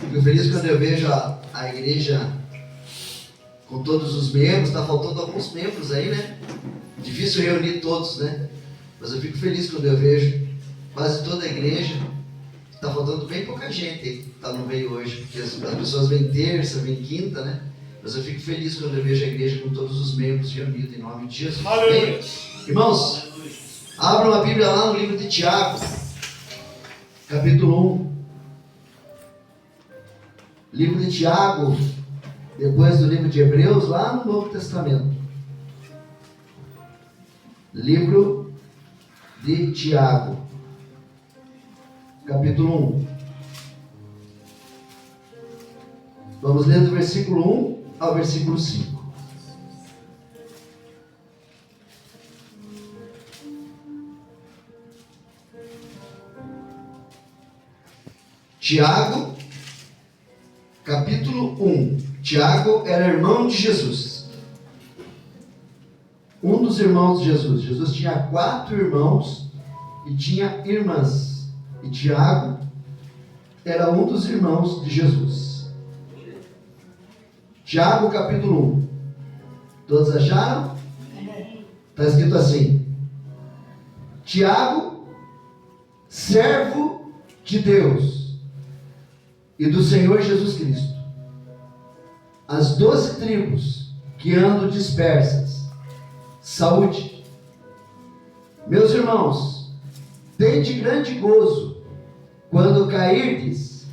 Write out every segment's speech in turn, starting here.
Fico feliz quando eu vejo a igreja com todos os membros. Está faltando alguns membros aí, né? Difícil reunir todos, né? Mas eu fico feliz quando eu vejo quase toda a igreja. Está faltando bem pouca gente aí que está no meio hoje, porque as pessoas vêm terça, vêm quinta, né? Mas eu fico feliz quando eu vejo a igreja com todos os membros reunidos em nome de Jesus. Bem, irmãos, abram a Bíblia lá no livro de Tiago, capítulo 1. Livro de Tiago, depois do livro de Hebreus, lá no Novo Testamento. Livro de Tiago, capítulo 1. Vamos ler do versículo 1 ao versículo 5. Tiago, capítulo 1. Tiago era irmão de Jesus. Um dos irmãos de Jesus. Jesus tinha 4 irmãos e tinha irmãs. E Tiago era um dos irmãos de Jesus. Tiago, capítulo 1. Todos acharam? Está escrito assim: Tiago, servo de Deus e do Senhor Jesus Cristo, as 12 tribos que andam dispersas, saúde. Meus irmãos, tende grande gozo quando cairdes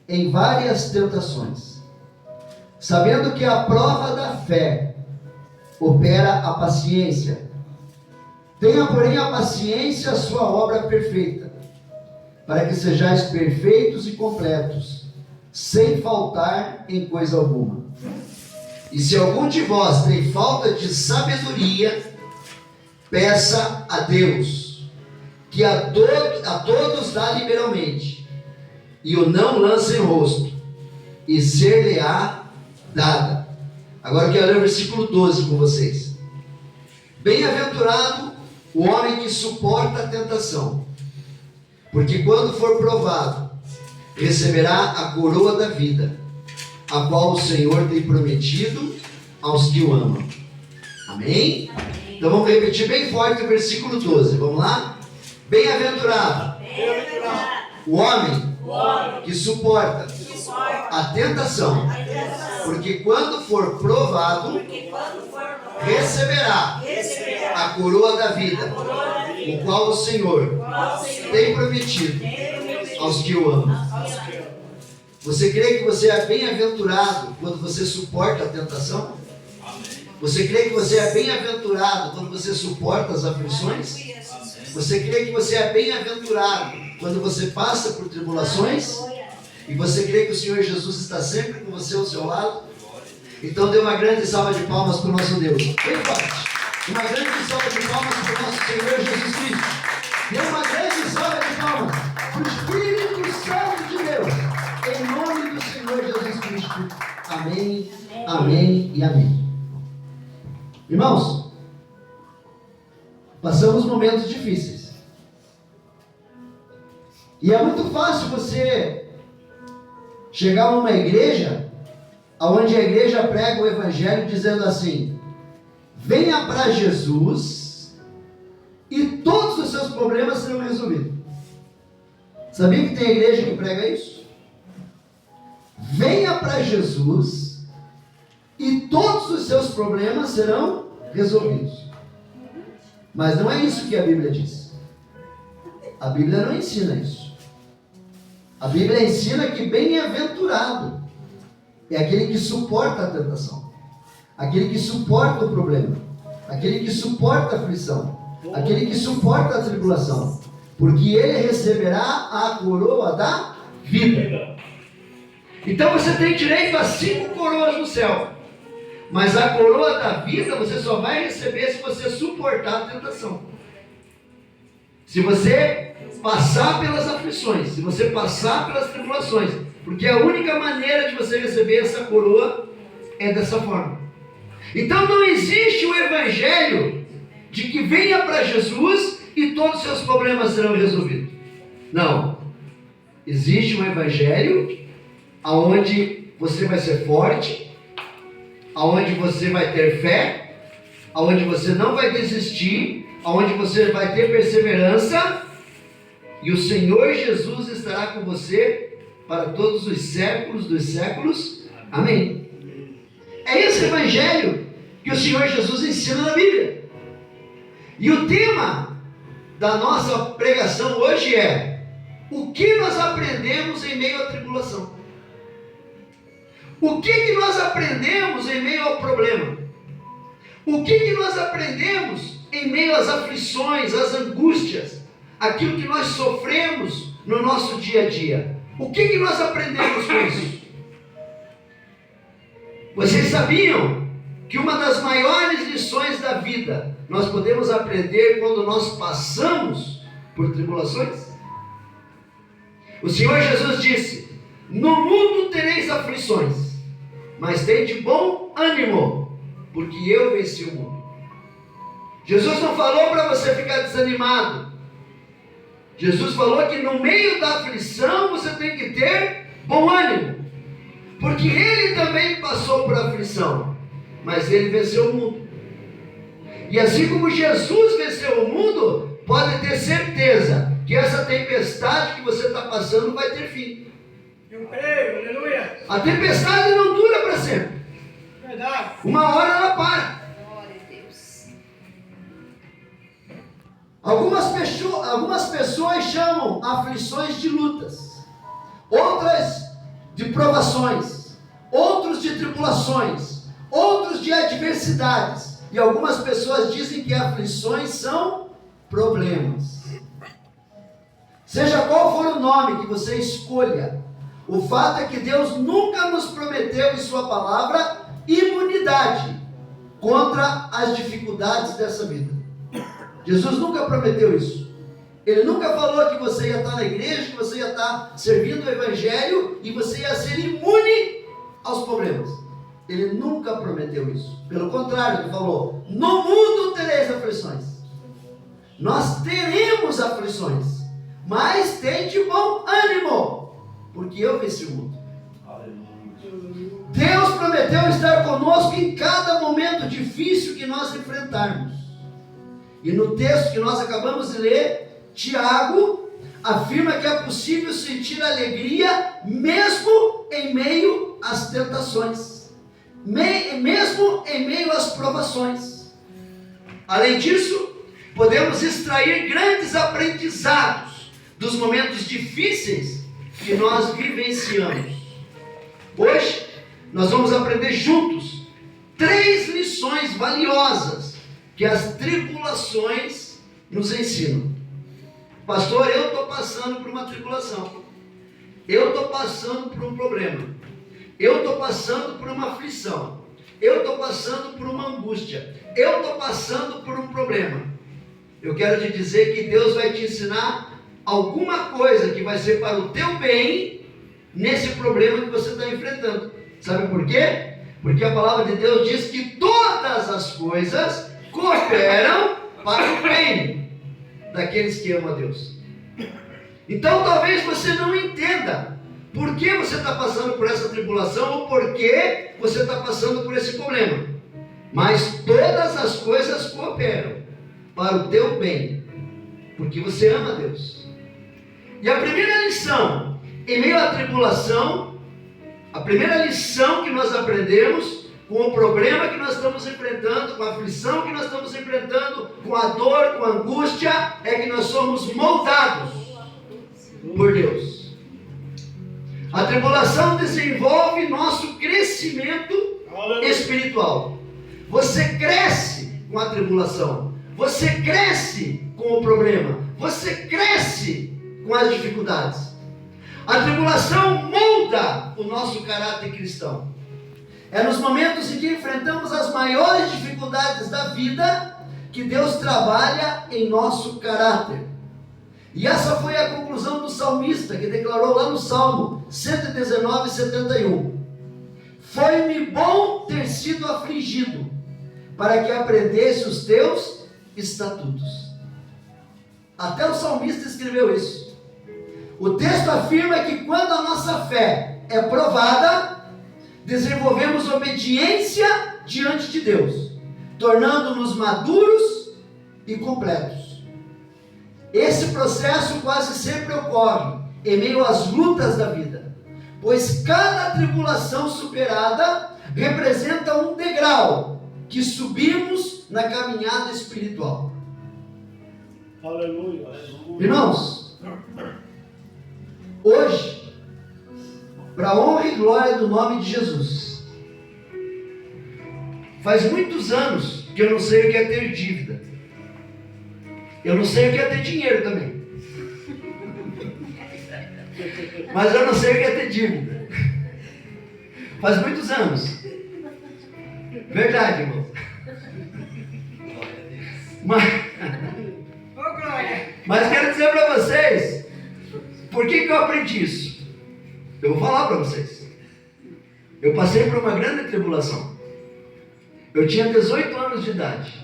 em várias tentações, sabendo que a prova da fé opera a paciência. Tenha, porém, a paciência a sua obra perfeita, para que sejais perfeitos e completos, sem faltar em coisa alguma. E se algum de vós tem falta de sabedoria, peça a Deus, que a todos dá liberalmente, e o não lança em rosto, e ser-lhe-á dada. Agora eu quero ler o versículo 12 com vocês. Bem-aventurado o homem que suporta a tentação, porque quando for provado, receberá a coroa da vida, a qual o Senhor tem prometido aos que o amam. Amém? Então vamos repetir bem forte o versículo 12. Vamos lá? Bem-aventurado o homem que suporta a tentação, porque quando for provado, receberá a coroa da vida, o qual o Senhor tem prometido aos que o amam. Você crê que você é bem-aventurado quando você suporta a tentação? Você crê que você é bem-aventurado quando você suporta as aflições? Você crê que você é bem-aventurado quando você passa por tribulações? E você crê que o Senhor Jesus está sempre com você ao seu lado? Então dê uma grande salva de palmas para o nosso Deus. Bem forte. Uma grande salva de palmas para o nosso Senhor Jesus Cristo. Dê uma grande salva de palmas para o Espírito Santo de Deus. Em nome do Senhor Jesus Cristo. Amém, amém e amém. Irmãos, passamos momentos difíceis. E é muito fácil você chegar numa igreja, onde a igreja prega o evangelho dizendo assim: venha para Jesus e todos os seus problemas serão resolvidos. Sabia que tem igreja que prega isso? Venha para Jesus e todos os seus problemas serão resolvidos. Mas não é isso que a Bíblia diz. A Bíblia não ensina isso. A Bíblia ensina que bem-aventurado é aquele que suporta a tentação, aquele que suporta o problema, aquele que suporta a aflição, aquele que suporta a tribulação, porque ele receberá a coroa da vida. Então você tem direito a 5 coroas no céu, mas a coroa da vida você só vai receber se você suportar a tentação. Se você passar pelas aflições, se você passar pelas tribulações, porque a única maneira de você receber essa coroa é dessa forma. Então não existe o evangelho de que venha para Jesus e todos os seus problemas serão resolvidos. Não. Existe um evangelho onde você vai ser forte, onde você vai ter fé, onde você não vai desistir, onde você vai ter perseverança, e o Senhor Jesus estará com você para todos os séculos dos séculos. Amém. É esse evangelho que o Senhor Jesus ensina na Bíblia. E o tema da nossa pregação hoje é: o que nós aprendemos em meio à tribulação? O que nós aprendemos em meio ao problema? O que nós aprendemos em meio às aflições, às angústias, aquilo que nós sofremos no nosso dia a dia? O que nós aprendemos com isso? Vocês sabiam que uma das maiores lições da vida nós podemos aprender quando nós passamos por tribulações? O Senhor Jesus disse: no mundo tereis aflições, mas tende bom ânimo, porque eu venci o mundo. Jesus não falou para você ficar desanimado. Jesus falou que no meio da aflição você tem que ter bom ânimo, porque Ele também passou por aflição, mas Ele venceu o mundo. E assim como Jesus venceu o mundo, pode ter certeza que essa tempestade que você está passando vai ter fim. Eu creio, aleluia. A tempestade não dura para sempre. Verdade. Uma hora ela para. Glória a Deus. Algumas pessoas chamam aflições de lutas, outras de provações, outros de tribulações, outros de adversidades. E algumas pessoas dizem que aflições são problemas. Seja qual for o nome que você escolha, o fato é que Deus nunca nos prometeu em sua palavra imunidade contra as dificuldades dessa vida. Jesus nunca prometeu isso. Ele nunca falou que você ia estar na igreja, que você ia estar servindo o evangelho e você ia ser imune aos problemas. Ele nunca prometeu isso. Pelo contrário, ele falou: no mundo tereis aflições. Nós teremos aflições, mas tende bom ânimo, porque eu venci o mundo. Deus prometeu estar conosco em cada momento difícil que nós enfrentarmos. E no texto que nós acabamos de ler, Tiago afirma que é possível sentir alegria mesmo em meio às tentações, mesmo em meio às provações. Além disso, podemos extrair grandes aprendizados dos momentos difíceis que nós vivenciamos. Hoje, nós vamos aprender juntos 3 lições valiosas que as tribulações nos ensinam. Pastor, eu estou passando por uma tribulação. Eu estou passando por um problema. Eu estou passando por uma aflição. Eu estou passando por uma angústia. Eu estou passando por um problema. Eu quero te dizer que Deus vai te ensinar alguma coisa que vai ser para o teu bem nesse problema que você está enfrentando. Sabe por quê? Porque a palavra de Deus diz que todas as coisas cooperam para o bem daqueles que amam a Deus. Então talvez você não entenda por que você está passando por essa tribulação ou por que você está passando por esse problema. Mas todas as coisas cooperam para o teu bem, porque você ama a Deus. E a primeira lição, em meio à tribulação, a primeira lição que nós aprendemos com o problema que nós estamos enfrentando, com a aflição que nós estamos enfrentando, com a dor, com a angústia, é que nós somos moldados por Deus. A tribulação desenvolve nosso crescimento espiritual. Você cresce com a tribulação. Você cresce com o problema. Você cresce com as dificuldades. A tribulação molda o nosso caráter cristão. É nos momentos em que enfrentamos as maiores dificuldades da vida que Deus trabalha em nosso caráter. E essa foi a conclusão do salmista, que declarou lá no Salmo 119, 71. Foi-me bom ter sido afligido, para que aprendesse os teus estatutos. Até o salmista escreveu isso. O texto afirma que quando a nossa fé é provada, desenvolvemos obediência diante de Deus, tornando-nos maduros e completos. Esse processo quase sempre ocorre em meio às lutas da vida, pois cada tribulação superada representa um degrau que subimos na caminhada espiritual. Aleluia. Irmãos, hoje, para a honra e glória do nome de Jesus, faz muitos anos que eu não sei o que é ter dívida. Eu não sei o que é ter dinheiro também. Mas eu não sei o que é ter dívida. Faz muitos anos. Verdade, irmão. Ô, glória. Mas quero dizer para vocês, por que eu aprendi isso? Eu vou falar para vocês. Eu passei por uma grande tribulação. Eu tinha 18 anos de idade.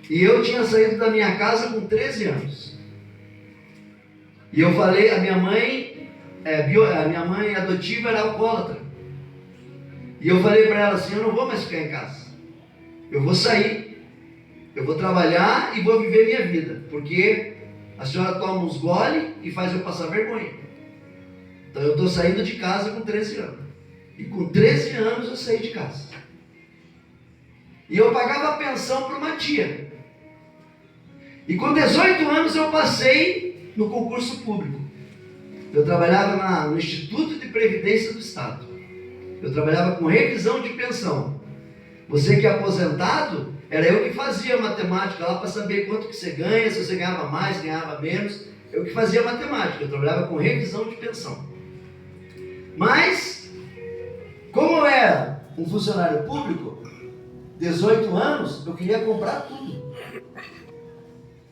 E eu tinha saído da minha casa com 13 anos. E eu falei, a minha mãe adotiva era alcoólatra. E eu falei para ela assim, eu não vou mais ficar em casa. Eu vou sair. Eu vou trabalhar e vou viver minha vida. Porque a senhora toma uns gole e faz eu passar vergonha. Então eu estou saindo de casa com 13 anos. E com 13 anos eu saí de casa. E eu pagava pensão para uma tia. E com 18 anos eu passei no concurso público. Eu trabalhava no Instituto de Previdência do Estado. Eu trabalhava com revisão de pensão. Você que é aposentado, era eu que fazia matemática lá para saber quanto que você ganha, se você ganhava mais, ganhava menos. Eu que fazia matemática, eu trabalhava com revisão de pensão. Mas, como eu era um funcionário público, 18 anos, eu queria comprar tudo.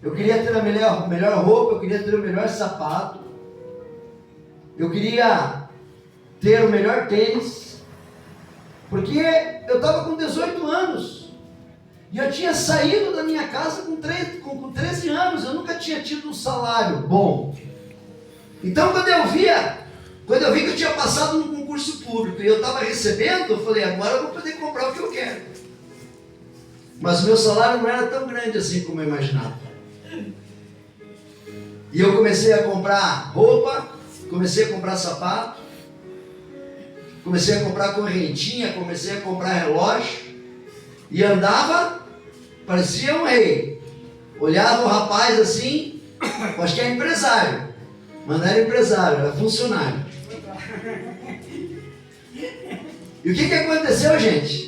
Eu queria ter a melhor roupa, eu queria ter o melhor sapato, eu queria ter o melhor tênis, porque eu estava com 18 anos, e eu tinha saído da minha casa com 13 anos, eu nunca tinha tido um salário bom. Então quando eu vi que eu tinha passado num concurso público, e eu estava recebendo, eu falei, agora eu vou poder comprar o que eu quero. Mas o meu salário não era tão grande assim como eu imaginava. E eu comecei a comprar roupa, comecei a comprar sapato, comecei a comprar correntinha, comecei a comprar relógio, e andava, parecia um rei. Olhava o rapaz assim, acho que é empresário, mas não era empresário, era funcionário. E o que aconteceu, gente?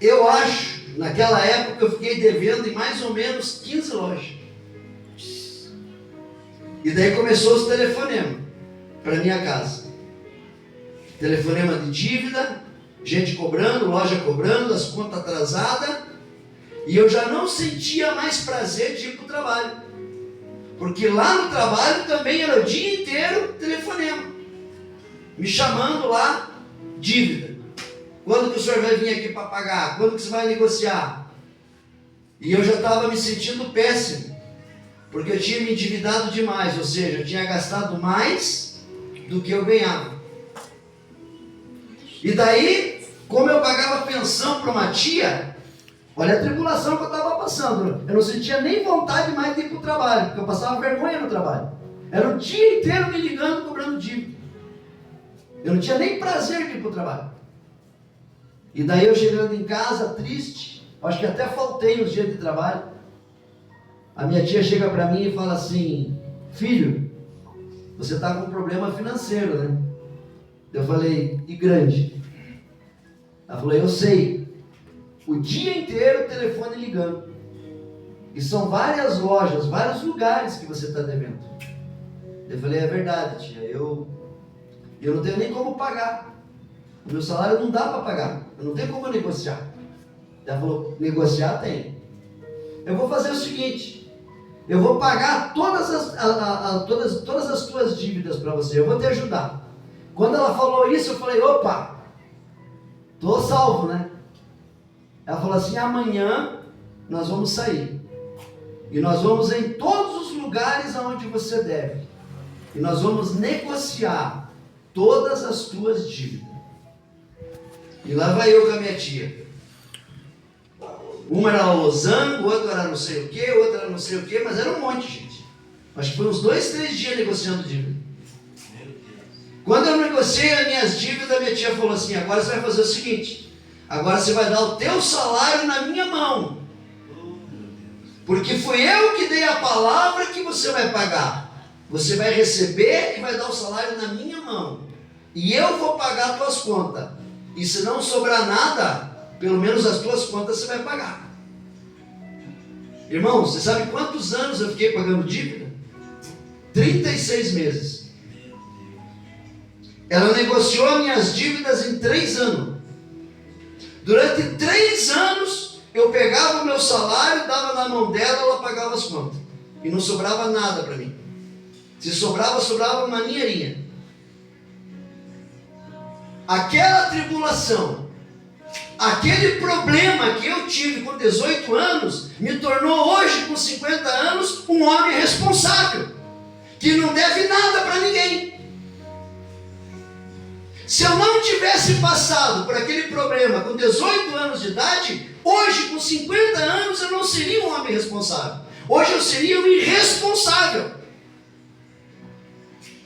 Eu acho, naquela época eu fiquei devendo em mais ou menos 15 lojas. E daí começou os telefonemas para minha casa. Telefonema de dívida, gente cobrando, loja cobrando, as contas atrasadas. E eu já não sentia mais prazer de ir para o trabalho. Porque lá no trabalho também era o dia inteiro telefonema. Me chamando lá, dívida. Quando que o senhor vai vir aqui para pagar? Quando que você vai negociar? E eu já estava me sentindo péssimo, porque eu tinha me endividado demais, ou seja, eu tinha gastado mais do que eu ganhava. E daí, como eu pagava pensão para uma tia, olha a tribulação que eu estava passando. Eu não sentia nem vontade mais de ir para o trabalho, porque eu passava vergonha no trabalho. Era o dia inteiro me ligando, cobrando dívida. Eu não tinha nem prazer de ir para o trabalho. E daí eu chegando em casa, triste, acho que até faltei uns dias de trabalho. A minha tia chega para mim e fala assim, filho, você está com um problema financeiro, né? Eu falei, e grande? Ela falou, eu sei, o dia inteiro o telefone ligando. E são várias lojas, vários lugares que você está devendo. Eu falei, é verdade, tia, eu não tenho nem como pagar. O meu salário não dá para pagar, eu não tenho como negociar. Ela falou, negociar tem. Eu vou fazer o seguinte, eu vou pagar todas as tuas dívidas para você, eu vou te ajudar. Quando ela falou isso, eu falei, opa, tô salvo, né? Ela falou assim, amanhã nós vamos sair. E nós vamos em todos os lugares aonde você deve. E nós vamos negociar todas as tuas dívidas. E lá vai eu com a minha tia. Uma era losango, outra era não sei o que, outra era não sei o que, mas era um monte, gente. Acho que foi uns 2, 3 dias negociando dívida. Quando eu negociei as minhas dívidas, minha tia falou assim: agora você vai fazer o seguinte, agora você vai dar o teu salário na minha mão, porque fui eu que dei a palavra que você vai pagar. Você vai receber e vai dar o salário na minha mão, e eu vou pagar as tuas contas, e se não sobrar nada, pelo menos as tuas contas você vai pagar. Irmão, você sabe quantos anos eu fiquei pagando dívida? 36 meses. Ela negociou minhas dívidas em 3 anos. Durante 3 anos, eu pegava o meu salário, dava na mão dela, ela pagava as contas. E não sobrava nada para mim. Se sobrava, sobrava uma ninheirinha. Aquela tribulação, aquele problema que eu tive com 18 anos, me tornou hoje, com 50 anos, um homem responsável, que não deve nada para ninguém. Se eu não tivesse passado por aquele problema com 18 anos de idade, hoje, com 50 anos, eu não seria um homem responsável. Hoje eu seria um irresponsável.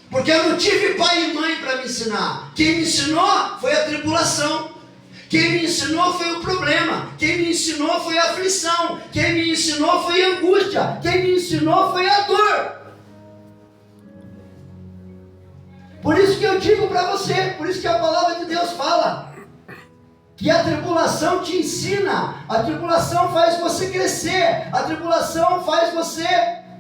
Porque eu não tive pai e mãe para me ensinar. Quem me ensinou foi a tribulação. Quem me ensinou foi o problema. Quem me ensinou foi a aflição. Quem me ensinou foi a angústia. Quem me ensinou foi a dor. Por isso que eu digo para você, por isso que a palavra de Deus fala, que a tribulação te ensina, a tribulação faz você crescer, a tribulação faz você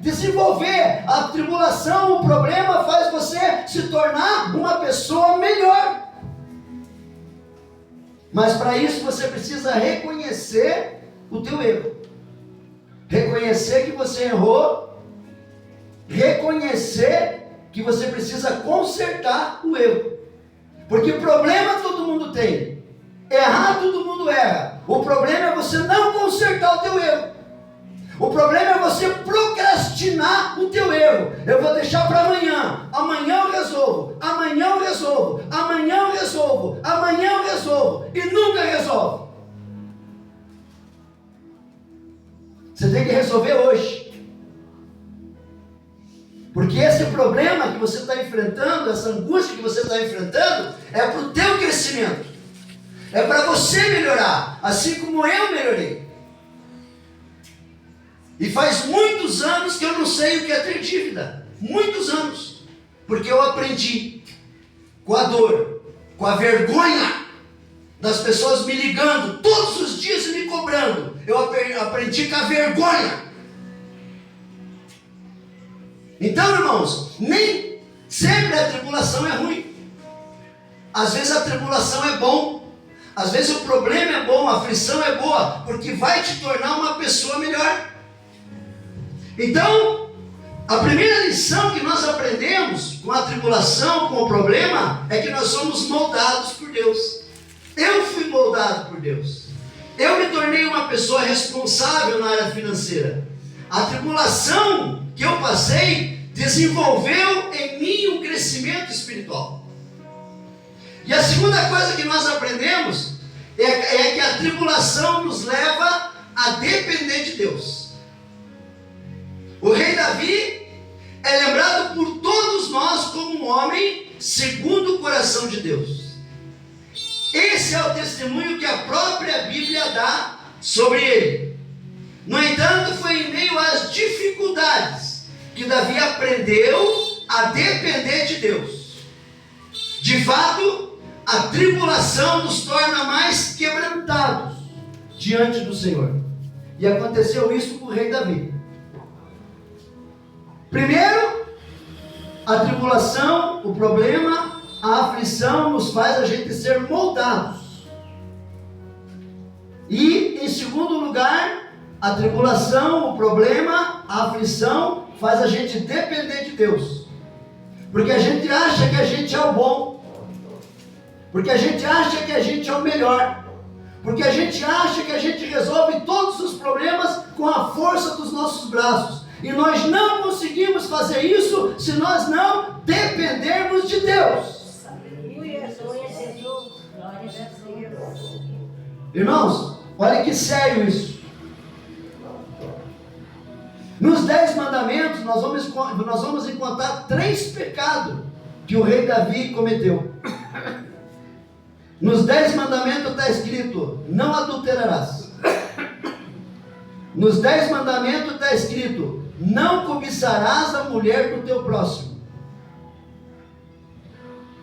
desenvolver, a tribulação, o problema faz você se tornar uma pessoa melhor. Mas para isso você precisa reconhecer o teu erro, reconhecer que você errou, reconhecer que você precisa consertar o erro. Porque problema todo mundo tem. Errar todo mundo erra. O problema é você não consertar o teu erro. O problema é você procrastinar o teu erro. Eu vou deixar para amanhã. Amanhã eu resolvo. Amanhã eu resolvo. Amanhã eu resolvo. Amanhã eu resolvo. E nunca resolve. Você tem que resolver hoje. Porque esse problema que você está enfrentando, essa angústia que você está enfrentando, é para o teu crescimento. É para você melhorar, assim como eu melhorei. E faz muitos anos que eu não sei o que é ter dívida. Muitos anos. Porque eu aprendi com a dor, com a vergonha das pessoas me ligando todos os dias e me cobrando. Eu aprendi com a vergonha. Então, irmãos, nem sempre a tribulação é ruim. Às vezes a tribulação é bom. Às vezes o problema é bom, a aflição é boa, porque vai te tornar uma pessoa melhor. Então, a primeira lição que nós aprendemos com a tribulação, com o problema, é que nós somos moldados por Deus. Eu fui moldado por Deus. Eu me tornei uma pessoa responsável na área financeira. A tribulação que eu passei desenvolveu em mim um crescimento espiritual. E a segunda coisa que nós aprendemos é que a tribulação nos leva a depender de Deus. O rei Davi é lembrado por todos nós como um homem segundo o coração de Deus. Esse é o testemunho que a própria Bíblia dá sobre ele. No entanto, foi em meio às dificuldades que Davi aprendeu a depender de Deus. De fato, a tribulação nos torna mais quebrantados diante do Senhor. E aconteceu isso com o rei Davi. Primeiro, a tribulação, o problema, a aflição nos faz a gente ser moldados. E, em segundo lugar, a tribulação, o problema, a aflição faz a gente depender de Deus. Porque a gente acha que a gente é o bom. Porque a gente acha que a gente é o melhor. Porque a gente acha que a gente resolve todos os problemas com a força dos nossos braços. E nós não conseguimos fazer isso se nós não dependermos de Deus. Irmãos, olha que sério isso. Nos 10 mandamentos nós vamos encontrar 3 pecados que o rei Davi cometeu. Nos 10 mandamentos está escrito: não adulterarás. Nos 10 mandamentos está escrito: não cobiçarás a mulher do teu próximo.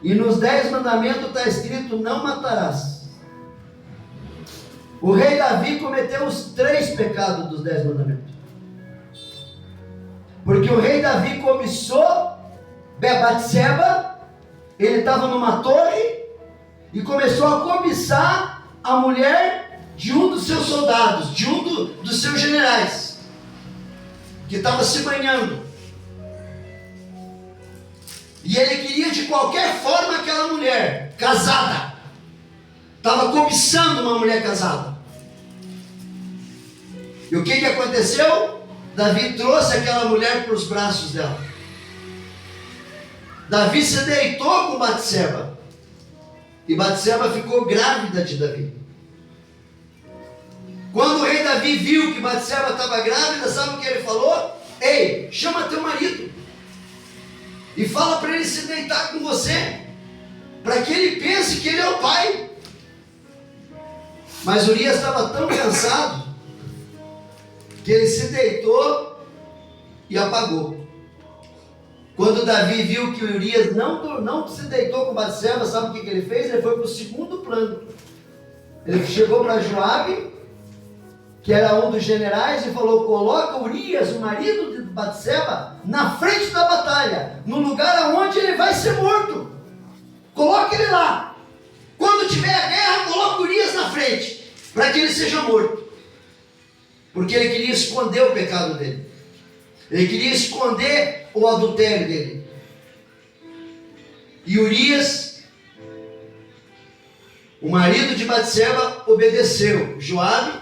E nos 10 mandamentos está escrito: não matarás. O rei Davi cometeu os 3 pecados dos 10 mandamentos. Porque o rei Davi cobiçou Batseba, ele estava numa torre e começou a cobiçar a mulher de um dos seus soldados, de um dos seus generais, que estava se banhando. E ele queria de qualquer forma aquela mulher casada. Estava cobiçando uma mulher casada. E o que aconteceu? Davi trouxe aquela mulher para os braços dela. Davi se deitou com Batseba. E Batseba ficou grávida de Davi. Quando o rei Davi viu que Batseba estava grávida, sabe o que ele falou? Ei, chama teu marido e fala para ele se deitar com você, para que ele pense que ele é o pai. Mas Urias estava tão cansado que ele se deitou e apagou. Quando Davi viu que Urias não se deitou com Batseba, sabe o que ele fez? Ele foi para o segundo plano. Ele chegou para Joabe, que era um dos generais, e falou: coloca Urias, o marido de Batseba, na frente da batalha, no lugar onde ele vai ser morto. Coloca ele lá. Quando tiver a guerra, coloca Urias na frente, para que ele seja morto. Porque ele queria esconder o pecado dele. Ele queria esconder o adultério dele. E Urias, o marido de Batseba, obedeceu Joabe,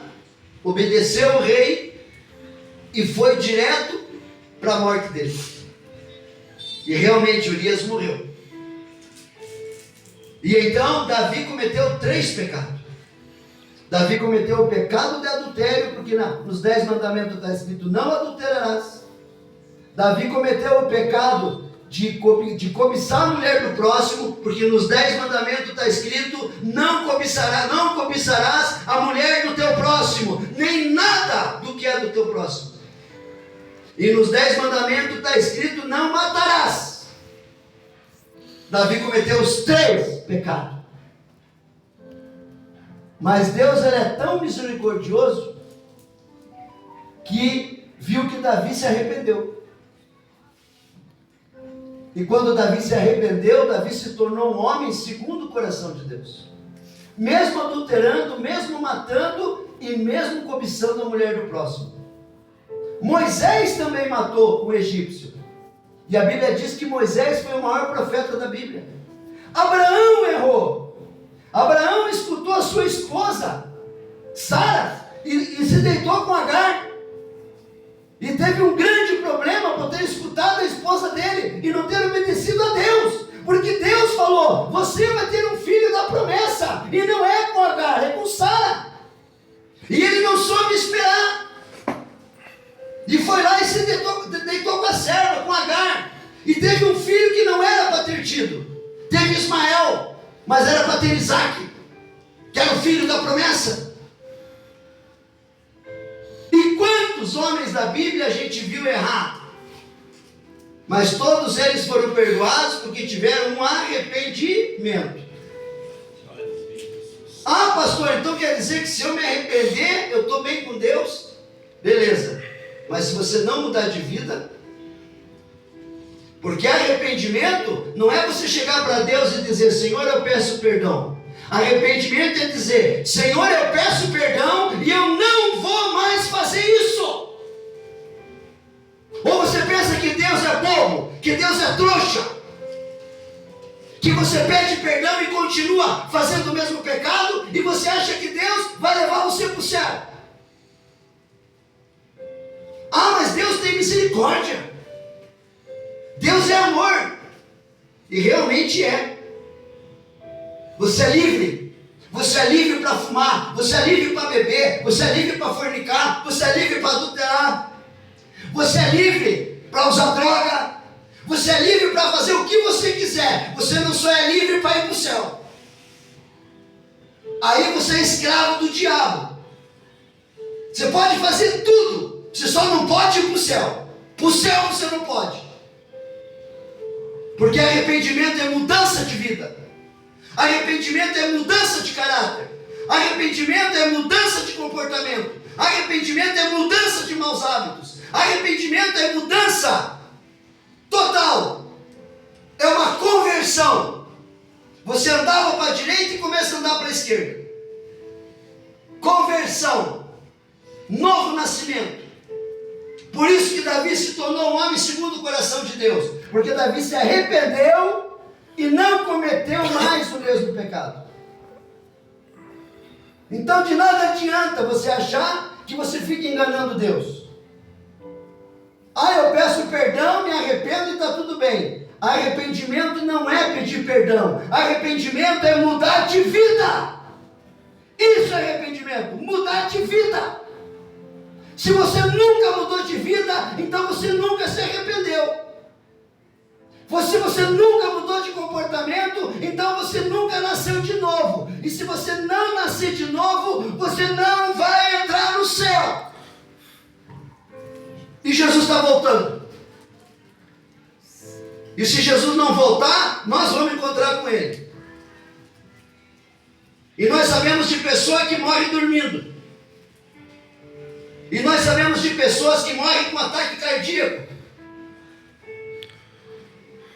obedeceu o rei e foi direto para a morte dele. E realmente Urias morreu. E então Davi cometeu 3 pecados. Davi cometeu o pecado de adultério, porque nos 10 mandamentos está escrito: não adulterarás. Davi cometeu o pecado de cobiçar a mulher do próximo, porque nos 10 mandamentos está escrito: não cobiçarás a mulher do teu próximo, nem nada do que é do teu próximo. E nos 10 mandamentos está escrito: não matarás. Davi cometeu os 3 pecados. Mas Deus, ele é tão misericordioso que viu que Davi se arrependeu. E quando Davi se arrependeu, Davi se tornou um homem segundo o coração de Deus. Mesmo adulterando, mesmo matando e mesmo cobiçando a mulher do próximo. Moisés também matou um egípcio. E a Bíblia diz que Moisés foi o maior profeta da Bíblia. Abraão errou. Abraão escutou a sua esposa, Sara, e se deitou com Agar. E teve um grande problema por ter escutado a esposa dele e não ter obedecido a Deus. Porque Deus falou: você vai ter um filho da promessa. E não é com Agar, é com Sara. E ele não soube esperar. E foi lá e se deitou com a serva, com Agar. E teve um filho que não era para ter tido. Teve Ismael, mas era para ter Isaac, que era o filho da promessa. E quantos homens da Bíblia a gente viu errar? Mas todos eles foram perdoados porque tiveram um arrependimento. Ah, pastor, então quer dizer que se eu me arrepender, eu estou bem com Deus? Beleza. Mas se você não mudar de vida, porque arrependimento não é você chegar para Deus e dizer: Senhor, eu peço perdão. Arrependimento é dizer: Senhor, eu peço perdão e eu não vou mais fazer isso. Ou você pensa que Deus é bobo, que Deus é trouxa, que você pede perdão e continua fazendo o mesmo pecado, e você acha que Deus vai levar você para o céu. Ah, mas Deus tem misericórdia. Deus é amor. E realmente é. Você é livre. Você é livre para fumar. Você é livre para beber. Você é livre para fornicar. Você é livre para adulterar. Você é livre para usar droga. Você é livre para fazer o que você quiser. Você não só é livre para ir para o céu. Aí você é escravo do diabo. Você pode fazer tudo. Você só não pode ir para o céu. Para o céu você não pode. Porque arrependimento é mudança de vida. Arrependimento é mudança de caráter. Arrependimento é mudança de comportamento. Arrependimento é mudança de maus hábitos. Arrependimento é mudança total. É uma conversão. Você andava para a direita e começa a andar para a esquerda. Conversão. Novo nascimento. Por isso que Davi se tornou um homem segundo o coração de Deus. Porque Davi se arrependeu e não cometeu mais o mesmo pecado. Então de nada adianta você achar que você fica enganando Deus. Ah, eu peço perdão, me arrependo e está tudo bem. Arrependimento não é pedir perdão. Arrependimento é mudar de vida. Isso é arrependimento, mudar de vida. Se você nunca mudou de vida, então você nunca se arrependeu. Se você nunca mudou de comportamento, então você nunca nasceu de novo. E se você não nascer de novo, você não vai entrar no céu. E Jesus está voltando. E se Jesus não voltar, nós vamos encontrar com Ele. E nós sabemos de pessoa que morre dormindo. E nós sabemos de pessoas que morrem com ataque cardíaco.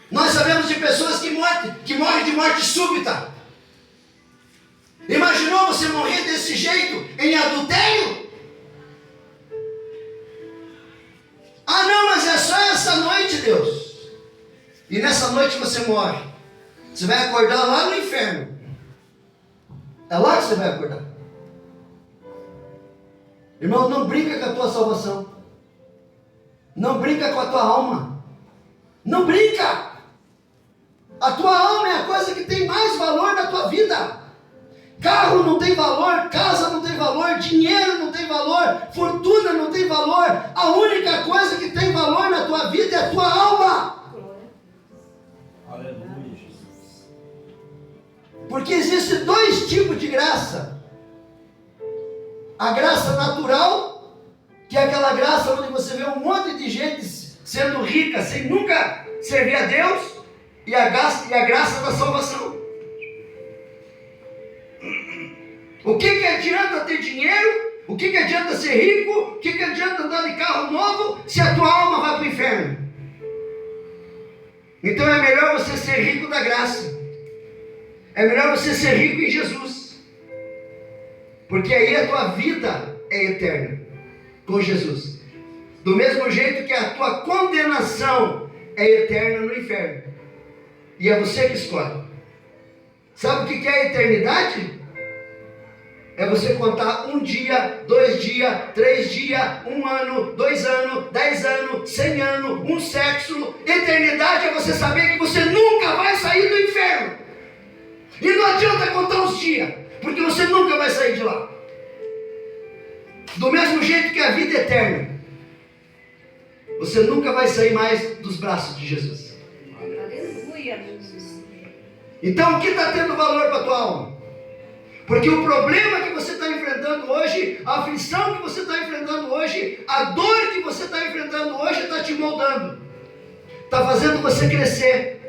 Nós sabemos de pessoas que morrem de morte súbita. Imaginou você morrer desse jeito em adultério? Ah não, mas é só essa noite, Deus. E nessa noite você morre. Você vai acordar lá no inferno. É lá que você vai acordar. Irmão, não brinca com a tua salvação. Não brinca com a tua alma. Não brinca. A tua alma é a coisa que tem mais valor na tua vida. Carro não tem valor, casa não tem valor, dinheiro não tem valor, fortuna não tem valor. A única coisa que tem valor na tua vida é a tua alma. Aleluia, Jesus. Porque existem dois tipos de graça. A graça natural, que é aquela graça onde você vê um monte de gente sendo rica sem nunca servir a Deus, e a graça da salvação. O que adianta ter dinheiro? O que adianta ser rico? O que adianta andar de carro novo se a tua alma vai para o inferno? Então é melhor você ser rico da graça. É melhor você ser rico em Jesus. Porque aí a tua vida é eterna com Jesus. Do mesmo jeito que a tua condenação é eterna no inferno. E é você que escolhe. Sabe o que é a eternidade? É você contar 1 dia, 2 dias, 3 dias, 1 ano, 2 anos, 10 anos, 100 anos, um século. Eternidade é você saber que você nunca vai sair do inferno. E não adianta contar os dias, porque você nunca vai sair de lá. Do mesmo jeito que a vida é eterna, você nunca vai sair mais dos braços de Jesus. Aleluia, Jesus. Então o que está tendo valor para a tua alma? Porque o problema que você está enfrentando hoje, a aflição que você está enfrentando hoje, a dor que você está enfrentando hoje está te moldando, está fazendo você crescer.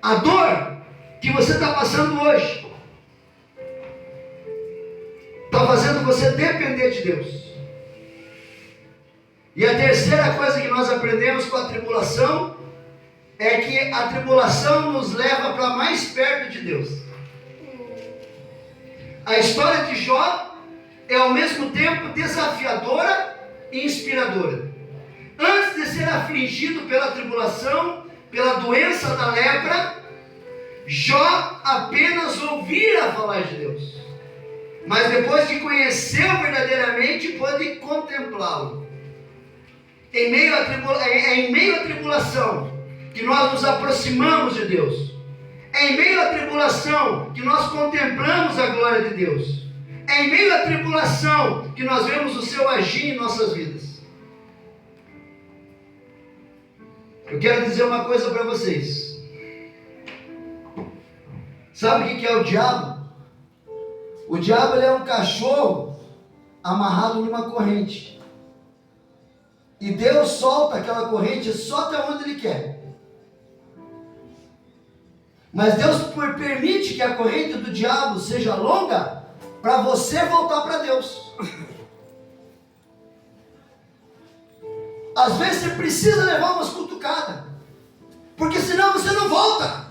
A dor que você está passando hoje está fazendo você depender de Deus. E a terceira coisa que nós aprendemos com a tribulação é que a tribulação nos leva para mais perto de Deus. A história de Jó é ao mesmo tempo desafiadora e inspiradora. Antes de ser afligido pela tribulação, pela doença da lepra, Jó apenas ouvira falar de Deus. mas depois que conheceu verdadeiramente, pôde contemplá-lo. É em meio à tribulação que nós nos aproximamos de Deus. É em meio à tribulação que nós contemplamos a glória de Deus. É em meio à tribulação que nós vemos o seu agir em nossas vidas. Eu quero dizer uma coisa para vocês. Sabe o que é o diabo? O diabo, ele é um cachorro amarrado numa corrente. E Deus solta aquela corrente só até onde Ele quer. Mas Deus permite que a corrente do diabo seja longa para você voltar para Deus. Às vezes você precisa levar umas cutucadas, porque senão você não volta.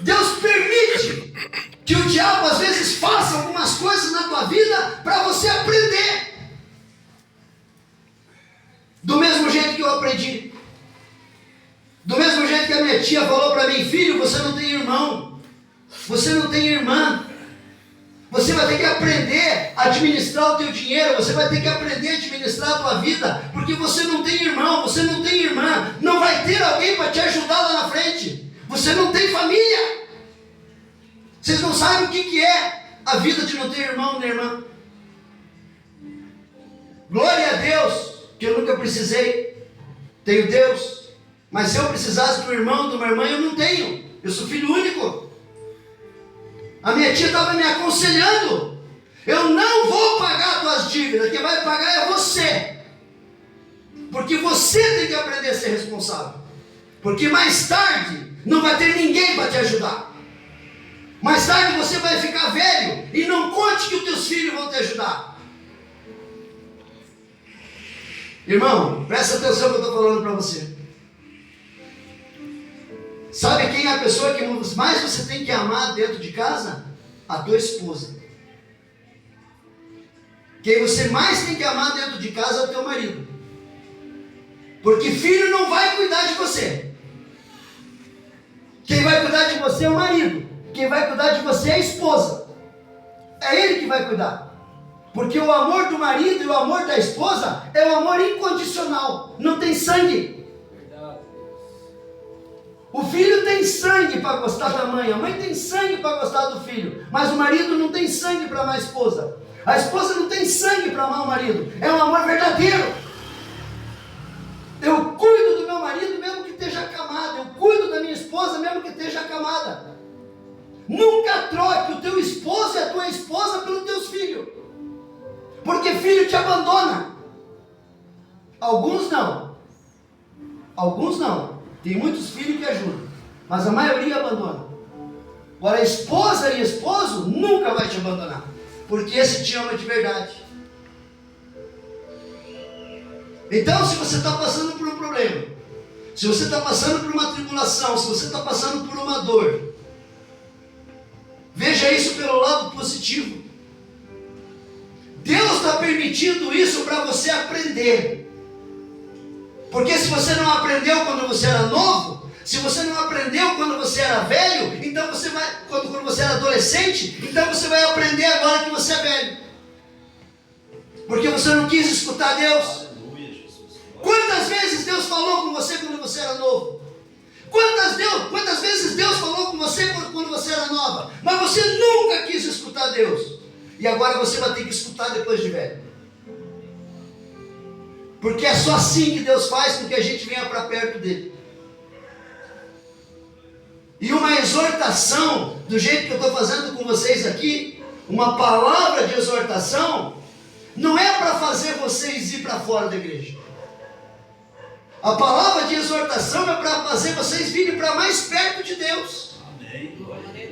Deus permite que o diabo às vezes faça algumas coisas na tua vida para você aprender. Do mesmo jeito que eu aprendi. Do mesmo jeito que a minha tia falou para mim: filho, você não tem irmão. Você não tem irmã. Você vai ter que aprender a administrar o teu dinheiro. Você vai ter que aprender a administrar a tua vida. Porque você não tem irmão, você não tem irmã. Não vai ter alguém para te ajudar lá na frente. Você não tem família. Vocês não sabem o que é a vida de não ter irmão nem irmã. Glória a Deus que eu nunca precisei. Tenho Deus. Mas se eu precisasse de um irmão, de uma irmã, eu não tenho. Eu sou filho único. A minha tia estava me aconselhando: eu não vou pagar as tuas dívidas. Quem vai pagar é você. Porque você tem que aprender a ser responsável. Porque mais tarde não vai ter ninguém para te ajudar. Mais tarde você vai ficar velho e não conte que os teus filhos vão te ajudar. Irmão, presta atenção no que eu estou falando para você. Sabe quem é a pessoa que mais você tem que amar dentro de casa? A tua esposa. Quem você mais tem que amar dentro de casa é o teu marido. Porque filho não vai cuidar de você. Quem vai cuidar de você é o marido. Quem vai cuidar de você é a esposa. É ele que vai cuidar. Porque o amor do marido e o amor da esposa é o amor incondicional. Não tem sangue. O filho tem sangue para gostar da mãe. A mãe tem sangue para gostar do filho. Mas o marido não tem sangue para amar a esposa. A esposa não tem sangue para amar o marido. É um amor verdadeiro. Eu cuido do meu marido mesmo que esteja acamado. Eu cuido da minha esposa mesmo que esteja acamada. Nunca troque o teu esposo e a tua esposa pelos teus filhos. Porque filho te abandona. Alguns não. Alguns não. Tem muitos filhos que ajudam. Mas a maioria abandona. Agora a esposa e esposo nunca vai te abandonar. Porque esse te ama de verdade. Então, se você está passando por um problema, se você está passando por uma tribulação, se você está passando por uma dor, veja isso pelo lado positivo. Deus está permitindo isso para você aprender. Porque se você não aprendeu quando você era novo, se você não aprendeu quando você era velho, então você vai, quando você era adolescente, então você vai aprender agora que você é velho. Porque você não quis escutar Deus. Quantas vezes Deus falou com você quando você era novo? Quantas vezes Deus falou com você quando você era nova? Mas você nunca quis escutar Deus. E agora você vai ter que escutar depois de velho. Porque é só assim que Deus faz com que a gente venha para perto dele. E uma exortação, do jeito que eu estou fazendo com vocês aqui, uma palavra de exortação, não é para fazer vocês ir para fora da igreja. A palavra de exortação é para fazer vocês virem para mais perto de Deus.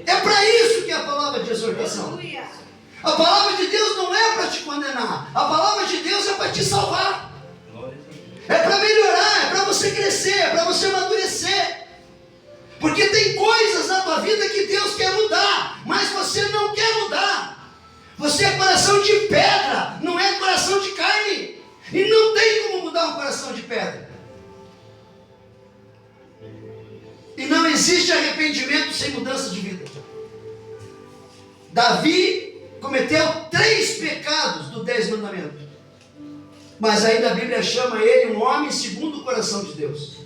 É para isso que é a palavra de exortação. A palavra de Deus não é para te condenar. A palavra de Deus é para te salvar. É para melhorar, é para você crescer, é para você amadurecer. Porque tem coisas na tua vida que Deus quer mudar, mas você não quer mudar. Você é coração de pedra, não é coração de carne. E não tem como mudar um coração de pedra. E não existe arrependimento sem mudança de vida. Davi cometeu 3 pecados do 10 mandamentos. Mas ainda a Bíblia chama ele um homem segundo o coração de Deus.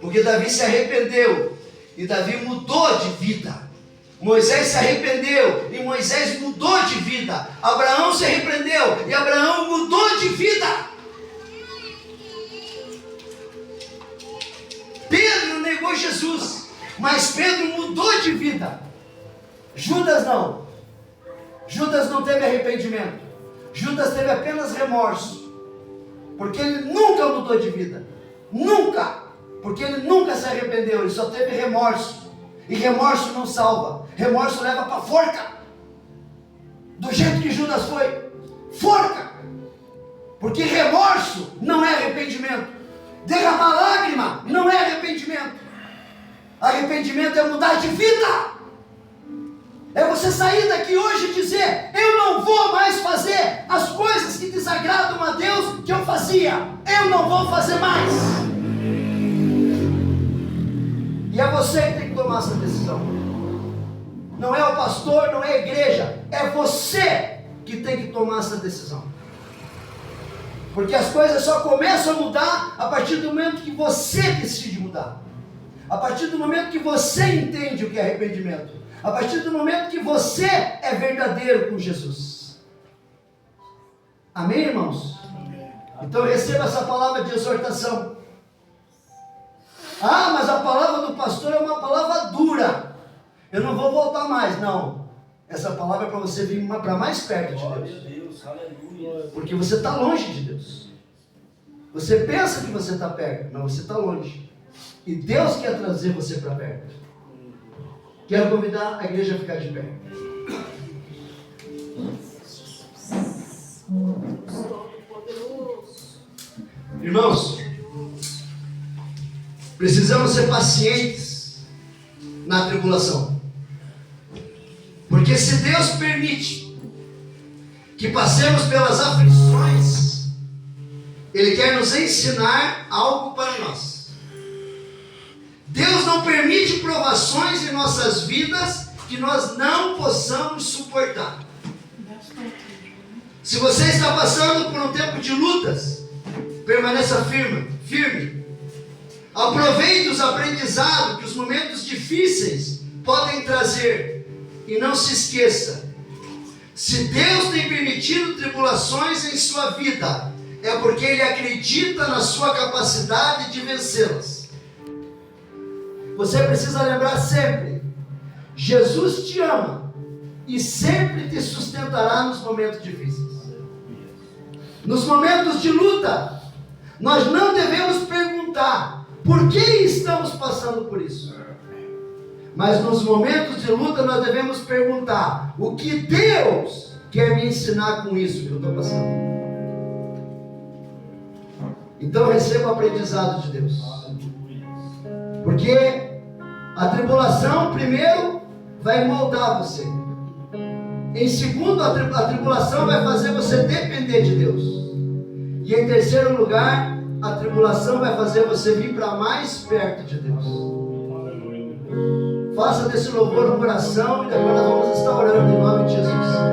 Porque Davi se arrependeu e Davi mudou de vida. Moisés se arrependeu e Moisés mudou de vida. Abraão se arrependeu e Abraão mudou de vida. Pedro negou Jesus, mas Pedro mudou de vida. Judas não. Judas não teve arrependimento. Judas teve apenas remorso. Porque ele nunca mudou de vida. Nunca. Porque ele nunca se arrependeu. Ele só teve remorso. E remorso não salva. Remorso leva para a forca. Do jeito que Judas foi. Forca. Porque remorso não é arrependimento. Derramar lágrima não é arrependimento. Arrependimento é mudar de vida. É você sair daqui hoje e dizer: eu não vou mais fazer as coisas que desagradam a Deus que eu fazia. Eu não vou fazer mais. E é você que tem que tomar essa decisão. Não é o pastor, não é a igreja. É você que tem que tomar essa decisão. Porque as coisas só começam a mudar a partir do momento que você decide mudar. A partir do momento que você entende o que é arrependimento. A partir do momento que você é verdadeiro com Jesus. Amém, irmãos? Então receba essa palavra de exortação. Ah, mas a palavra do pastor é uma palavra dura. Eu não vou voltar mais. Não. Essa palavra é para você vir para mais perto de Deus. Porque você está longe de Deus. Você pensa que você está perto, mas você está longe. E Deus quer trazer você para perto. Quero convidar a igreja a ficar de pé. Irmãos, precisamos ser pacientes na tribulação. Porque se Deus permite que passemos pelas aflições, Ele quer nos ensinar algo para nós. Deus não permite provações em nossas vidas que nós não possamos suportar. Se você está passando por um tempo de lutas, permaneça firme. Aproveite os aprendizados que os momentos difíceis podem trazer. E não se esqueça, se Deus tem permitido tribulações em sua vida, é porque Ele acredita na sua capacidade de vencê-las. Você precisa lembrar sempre: Jesus te ama e sempre te sustentará nos momentos difíceis. Nos momentos de luta, nós não devemos perguntar por que estamos passando por isso. Mas nos momentos de luta nós devemos perguntar: o que Deus quer me ensinar com isso que eu estou passando? Então receba o aprendizado de Deus. Porque a tribulação, primeiro, vai moldar você. Em segundo, a tribulação vai fazer você depender de Deus. E em terceiro lugar, a tribulação vai fazer você vir para mais perto de Deus. Faça desse louvor uma oração e depois nós vamos estar orando em nome de Jesus.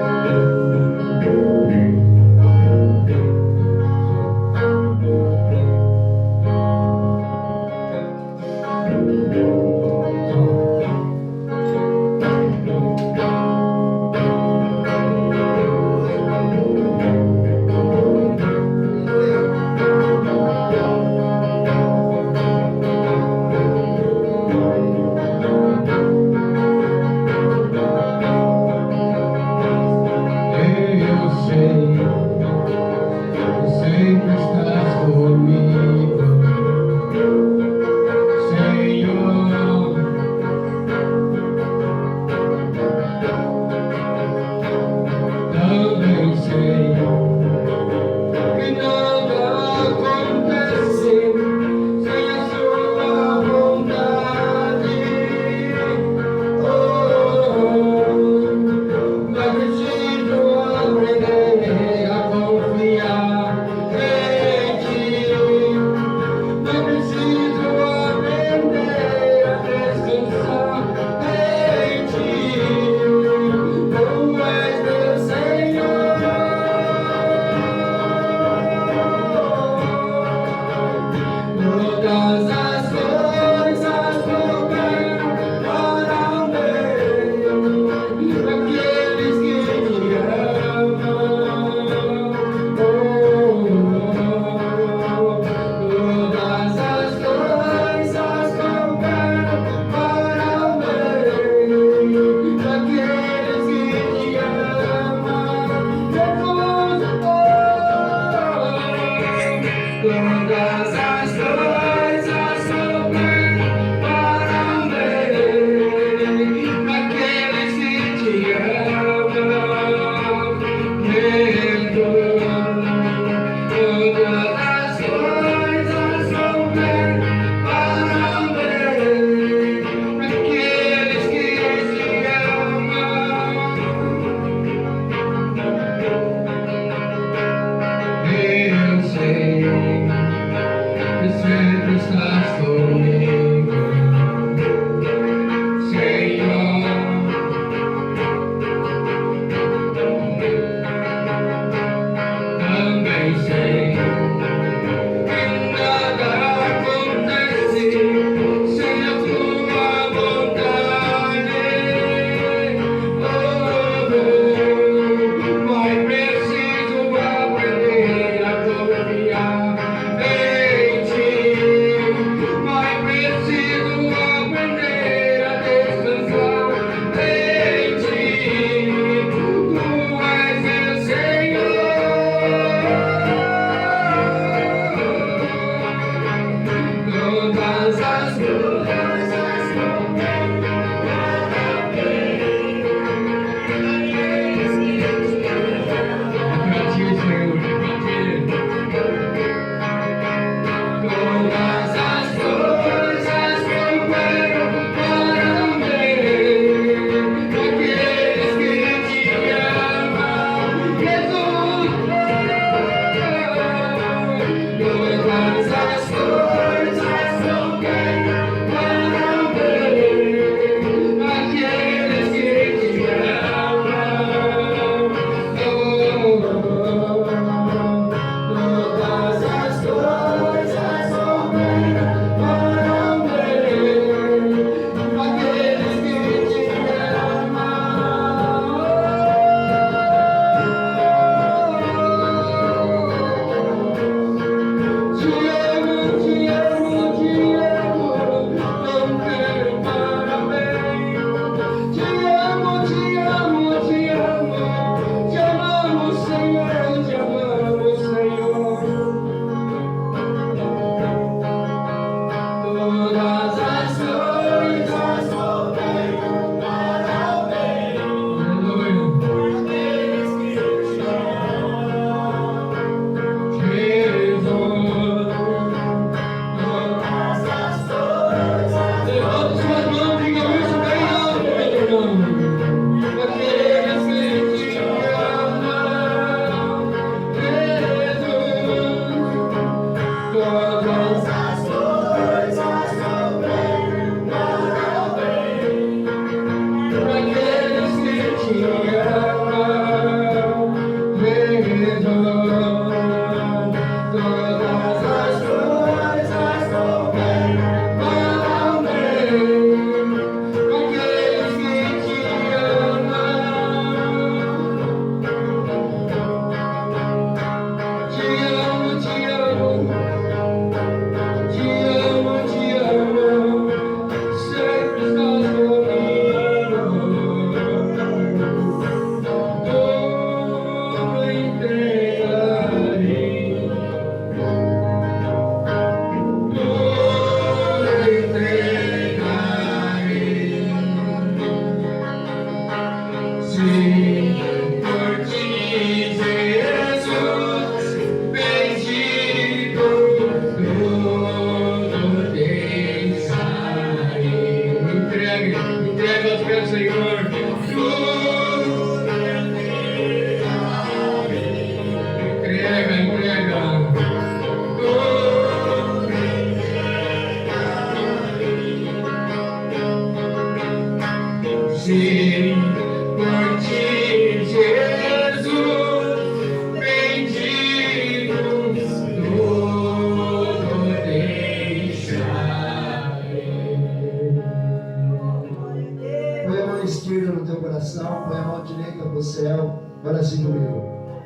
Põe a mão direita para o céu, ora assim comigo.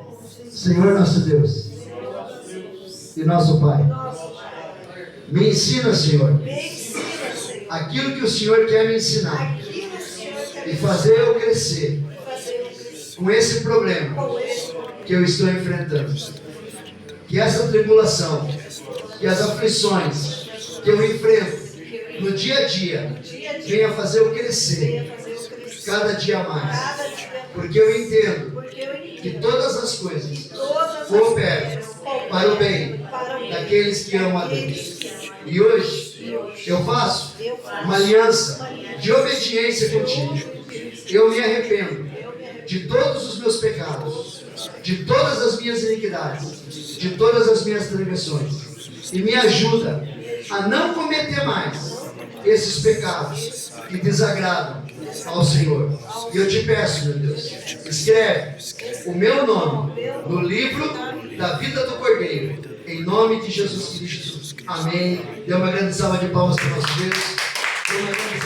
Senhor nosso Deus e nosso Pai, me ensina, Senhor, aquilo que o Senhor quer me ensinar e fazer eu crescer com esse problema que eu estou enfrentando. Que essa tribulação, que as aflições que eu enfrento no dia a dia venha fazer eu crescer cada dia mais, porque eu entendo que todas as coisas cooperam para o bem daqueles que amam a Deus. E hoje eu faço uma aliança de obediência contigo. Eu me arrependo de todos os meus pecados, de todas as minhas iniquidades, de todas as minhas transgressões, e me ajuda a não cometer mais esses pecados que desagradam ao Senhor. E eu te peço, meu Deus, escreve o meu nome no livro da vida do Cordeiro, em nome de Jesus Cristo. Amém. Dê uma grande salva de palmas para o nosso Deus.